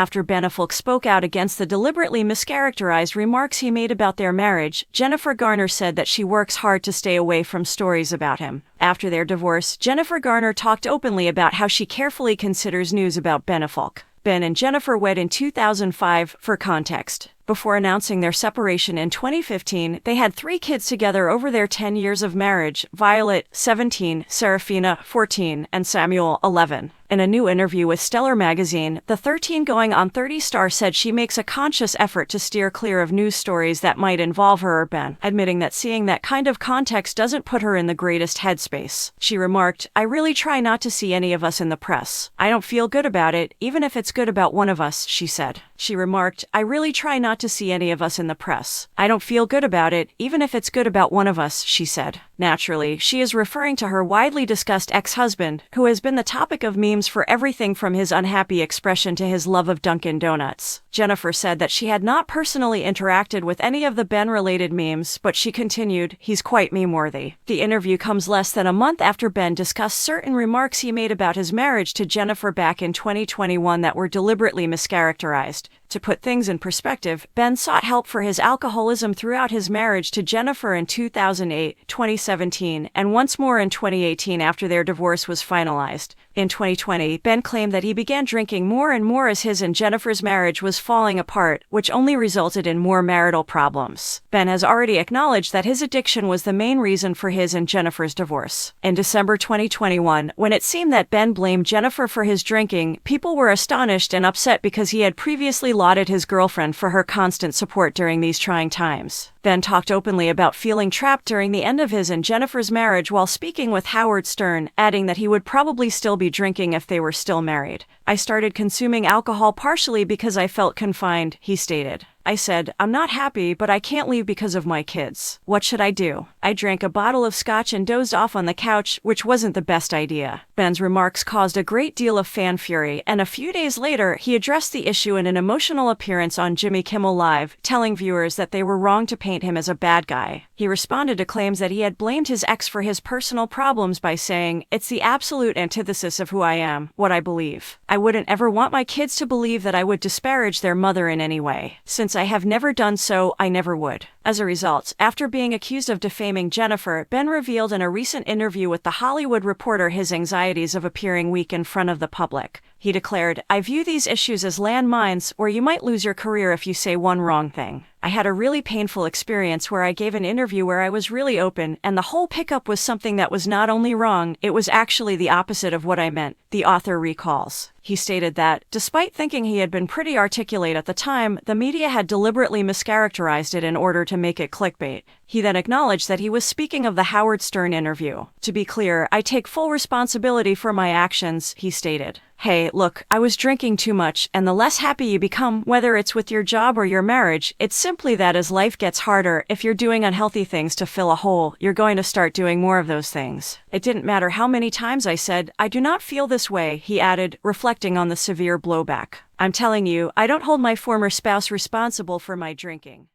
After Ben Affleck spoke out against the deliberately mischaracterized remarks he made about their marriage, Jennifer Garner said that she works hard to stay away from stories about him. After their divorce, Jennifer Garner talked openly about how she carefully considers news about Ben Affleck. Ben and Jennifer wed in 2005, for context. Before announcing their separation in 2015, they had 3 kids together over their 10 years of marriage: Violet, 17, Serafina, 14, and Samuel, 11. In a new interview with Stellar magazine, the 13-going-on-30 star said she makes a conscious effort to steer clear of news stories that might involve her or Ben, admitting that seeing that kind of context doesn't put her in the greatest headspace. She remarked, "I really try not to see any of us in the press. I don't feel good about it, even if it's good about one of us," she said. She remarked, "I really try not to see any of us in the press. I don't feel good about it, even if it's good about one of us," she said. Naturally, she is referring to her widely discussed ex-husband, who has been the topic of memes for everything from his unhappy expression to his love of Dunkin' Donuts. Jennifer said that she had not personally interacted with any of the Ben-related memes, but she continued, "He's quite meme-worthy." The interview comes less than a month after Ben discussed certain remarks he made about his marriage to Jennifer back in 2021 that were deliberately mischaracterized. To put things in perspective, Ben sought help for his alcoholism throughout his marriage to Jennifer in 2008, 2017, and once more in 2018 after their divorce was finalized. In 2020, Ben claimed that he began drinking more and more as his and Jennifer's marriage was falling apart, which only resulted in more marital problems. Ben has already acknowledged that his addiction was the main reason for his and Jennifer's divorce. In December 2021, when it seemed that Ben blamed Jennifer for his drinking, people were astonished and upset because he had previously lauded his girlfriend for her constant support during these trying times. Ben talked openly about feeling trapped during the end of his and Jennifer's marriage while speaking with Howard Stern, adding that he would probably still be drinking if they were still married. "I started consuming alcohol partially because I felt confined," he stated. "I said, I'm not happy, but I can't leave because of my kids. What should I do? I drank a bottle of scotch and dozed off on the couch, which wasn't the best idea." Ben's remarks caused a great deal of fan fury, and a few days later, he addressed the issue in an emotional appearance on Jimmy Kimmel Live, telling viewers that they were wrong to paint him as a bad guy. He responded to claims that he had blamed his ex for his personal problems by saying, "It's the absolute antithesis of who I am, what I believe. I wouldn't ever want my kids to believe that I would disparage their mother in any way. Since I have never done so, I never would." As a result, after being accused of defaming Jennifer, Ben revealed in a recent interview with The Hollywood Reporter his anxieties of appearing weak in front of the public. He declared, "I view these issues as landmines where you might lose your career if you say one wrong thing. I had a really painful experience where I gave an interview where I was really open, and the whole pickup was something that was not only wrong, it was actually the opposite of what I meant," the author recalls. He stated that, despite thinking he had been pretty articulate at the time, the media had deliberately mischaracterized it in order to make it clickbait. He then acknowledged that he was speaking of the Howard Stern interview. "To be clear, I take full responsibility for my actions," he stated. "Hey, look, I was drinking too much, and the less happy you become, whether it's with your job or your marriage, it's simply that as life gets harder, if you're doing unhealthy things to fill a hole, you're going to start doing more of those things. It didn't matter how many times I said, 'I do not feel this way,'" he added, reflecting on the severe blowback. "I'm telling you, I don't hold my former spouse responsible for my drinking."